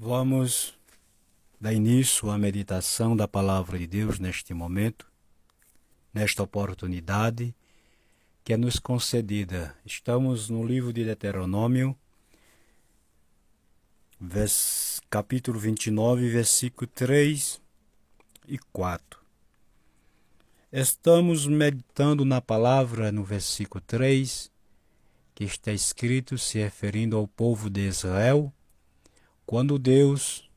Vamos dar início à meditação da Palavra de Deus neste momento, nesta oportunidade que é nos concedida. Estamos no livro de Deuteronômio, capítulo 29, versículo 3 e 4. Estamos meditando na palavra no versículo 3, que está escrito se referindo ao povo de Israel, quando Deus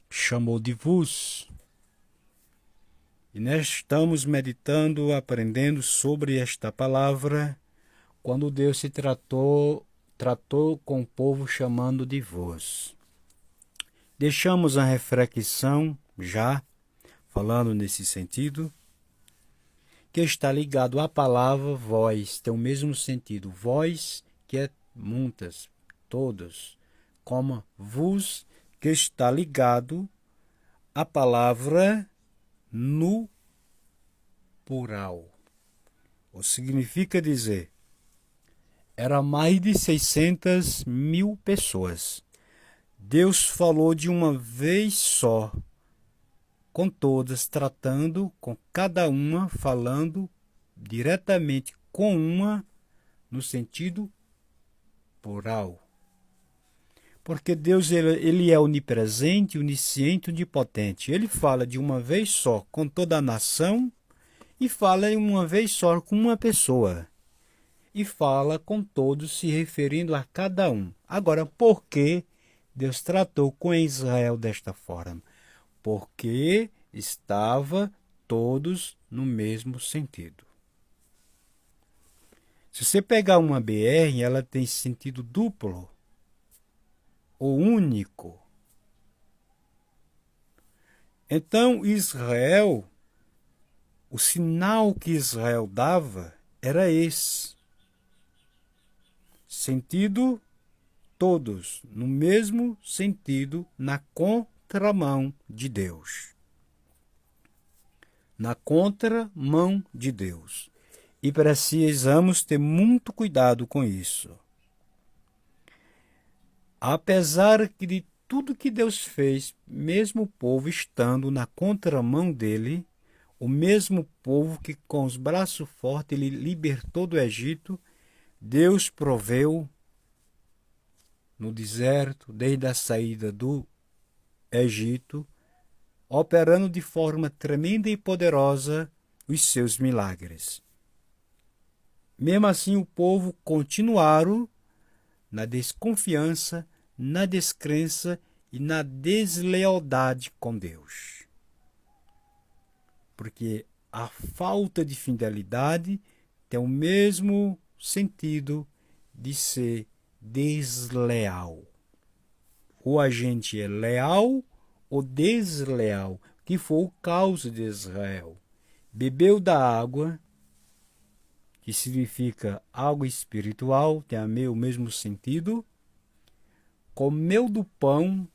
chamou de vos. E nós estamos meditando, aprendendo sobre esta palavra, quando Deus se tratou com o povo chamando de vós. Deixamos a reflexão já, falando nesse sentido, que está ligado à palavra vós, tem o mesmo sentido. Vós, que é muitas, todos, como vos, que está ligado à palavra no plural. O significa dizer, era mais de 600 mil pessoas. Deus falou de uma vez só, com todas, tratando com cada uma, falando diretamente com uma, no sentido plural. Porque Deus ele é onipresente, onisciente, onipotente. Ele fala de uma vez só com toda a nação e fala de uma vez só com uma pessoa. E fala com todos, se referindo a cada um. Agora, por que Deus tratou com Israel desta forma? Porque estava todos no mesmo sentido. Se você pegar uma BR, ela tem sentido duplo ou único. Então, Israel, o sinal que Israel dava era esse. Sentido todos, no mesmo sentido, na contramão de Deus. Na contramão de Deus. E precisamos ter muito cuidado com isso. Apesar de tudo que Deus fez, mesmo o povo estando na contramão dele, o mesmo povo que com os braços fortes ele libertou do Egito, Deus proveu no deserto, desde a saída do Egito, operando de forma tremenda e poderosa os seus milagres. Mesmo assim, o povo continuaram na desconfiança, na descrença e na deslealdade com Deus. Porque a falta de fidelidade tem o mesmo sentido de ser desleal. Ou a gente é leal ou desleal, que foi o caso de Israel. Bebeu da água, que significa água espiritual, tem o mesmo sentido. Comeu do pão,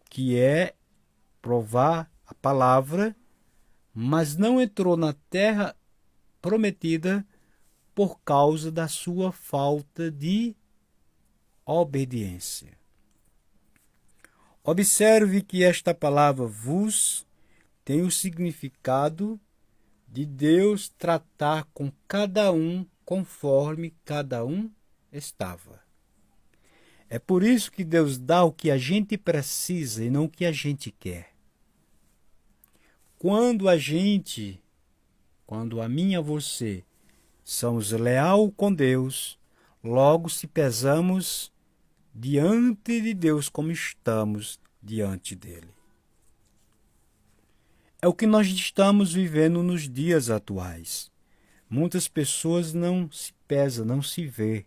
que é provar a palavra, mas não entrou na terra prometida por causa da sua falta de obediência. Observe que esta palavra vos tem o significado de Deus tratar com cada um conforme cada um estava. É por isso que Deus dá o que a gente precisa e não o que a gente quer. Quando a mim e você, somos leal com Deus, logo se pesamos diante de Deus como estamos diante dele. É o que nós estamos vivendo nos dias atuais. Muitas pessoas não se pesam, não se vê.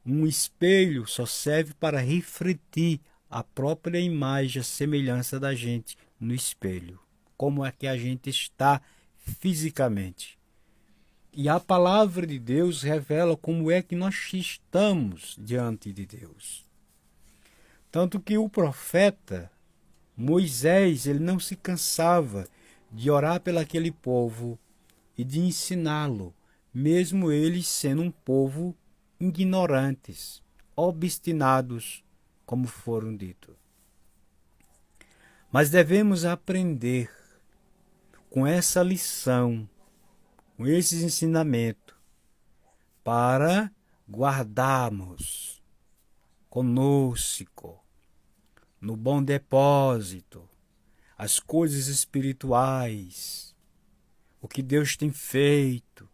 Um espelho só serve para refletir a própria imagem, a semelhança da gente no espelho. Como é que a gente está fisicamente. E a palavra de Deus revela como é que nós estamos diante de Deus. Tanto que o profeta Moisés, ele não se cansava de orar pelo aquele povo e de ensiná-lo, mesmo eles sendo um povo ignorantes, obstinados, como foram dito. Mas devemos aprender com essa lição, com esses ensinamentos, para guardarmos conosco, no bom depósito, as coisas espirituais, o que Deus tem feito,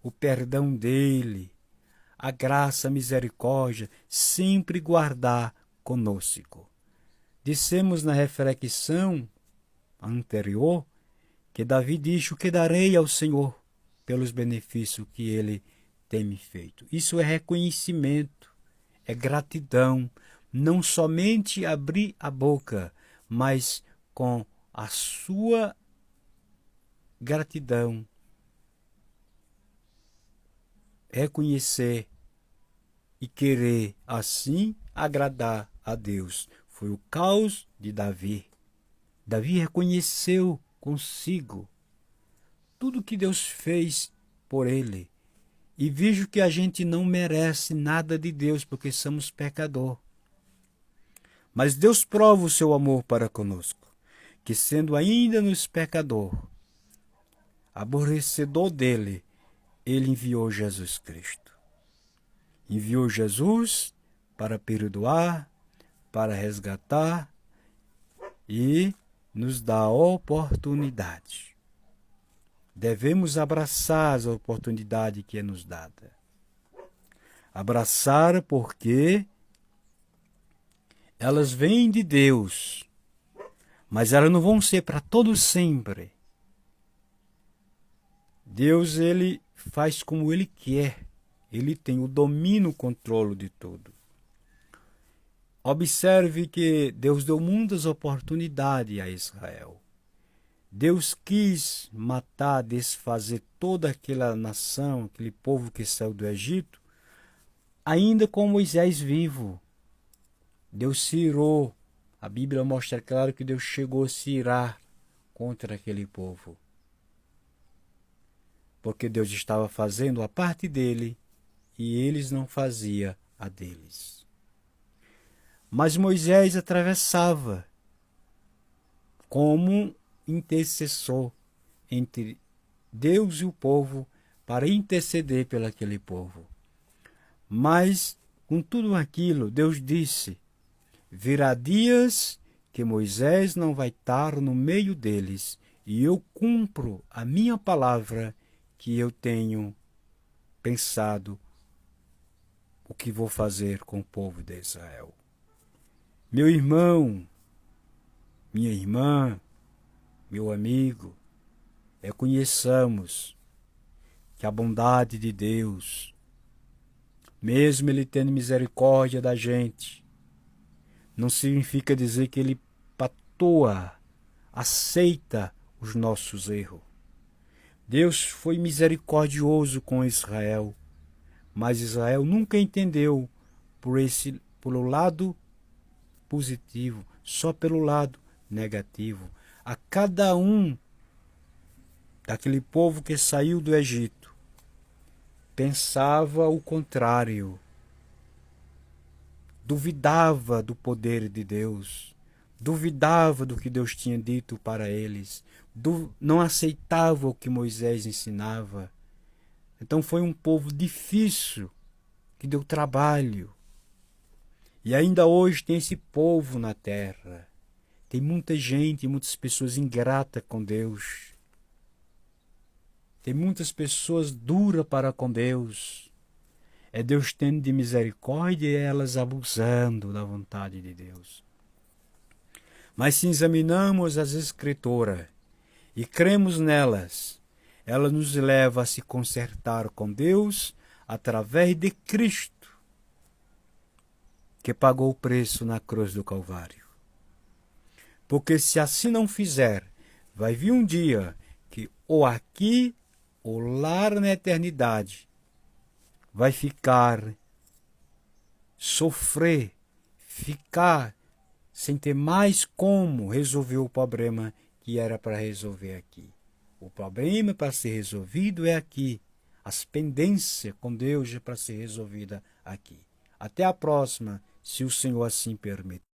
o perdão dele, a graça, a misericórdia, sempre guardar conosco. Dissemos na reflexão anterior que Davi disse: o que darei ao Senhor pelos benefícios que ele tem me feito. Isso é reconhecimento, é gratidão, não somente abrir a boca, mas com a sua gratidão, reconhecer e querer assim agradar a Deus. Foi o caos de Davi. Davi reconheceu consigo tudo que Deus fez por ele. E vejo que a gente não merece nada de Deus, porque somos pecadores. Mas Deus prova o seu amor para conosco, que sendo ainda nos pecador, aborrecedor dele, ele enviou Jesus Cristo. Enviou Jesus para perdoar, para resgatar e nos dar a oportunidade. Devemos abraçar as oportunidades que é nos dada. Abraçar porque elas vêm de Deus, mas elas não vão ser para todo sempre. Deus, ele faz como ele quer. Ele tem o domínio, o controle de tudo. Observe que Deus deu muitas oportunidades a Israel. Deus quis matar, desfazer toda aquela nação, aquele povo que saiu do Egito, ainda com Moisés vivo. Deus se irou. A Bíblia mostra claro que Deus chegou a se irar contra aquele povo. Porque Deus estava fazendo a parte dele e eles não faziam a deles. Mas Moisés atravessava como intercessor entre Deus e o povo para interceder pelaquele povo. Mas, com tudo aquilo, Deus disse: virá dias que Moisés não vai estar no meio deles, e eu cumpro a minha palavra que eu tenho pensado o que vou fazer com o povo de Israel. Meu irmão, minha irmã, meu amigo, reconheçamos que a bondade de Deus, mesmo Ele tendo misericórdia da gente, não significa dizer que Ele patoa, aceita os nossos erros. Deus foi misericordioso com Israel, mas Israel nunca entendeu pelo lado positivo, só pelo lado negativo. A cada um daquele povo que saiu do Egito pensava o contrário, duvidava do poder de Deus, duvidava do que Deus tinha dito para eles, não aceitava o que Moisés ensinava. Então foi um povo difícil, que deu trabalho. E ainda hoje tem esse povo na terra. Tem muita gente, muitas pessoas ingratas com Deus. Tem muitas pessoas duras para com Deus. É Deus tendo de misericórdia e elas abusando da vontade de Deus. Mas se examinamos as Escrituras e cremos nelas, ela nos leva a se consertar com Deus através de Cristo, que pagou o preço na cruz do Calvário. Porque se assim não fizer, vai vir um dia que ou aqui ou lá na eternidade vai ficar, sofrer, ficar sem ter mais como resolver o problema que era para resolver aqui. O problema para ser resolvido é aqui. As pendências com Deus é para ser resolvida aqui. Até a próxima, se o Senhor assim permitir.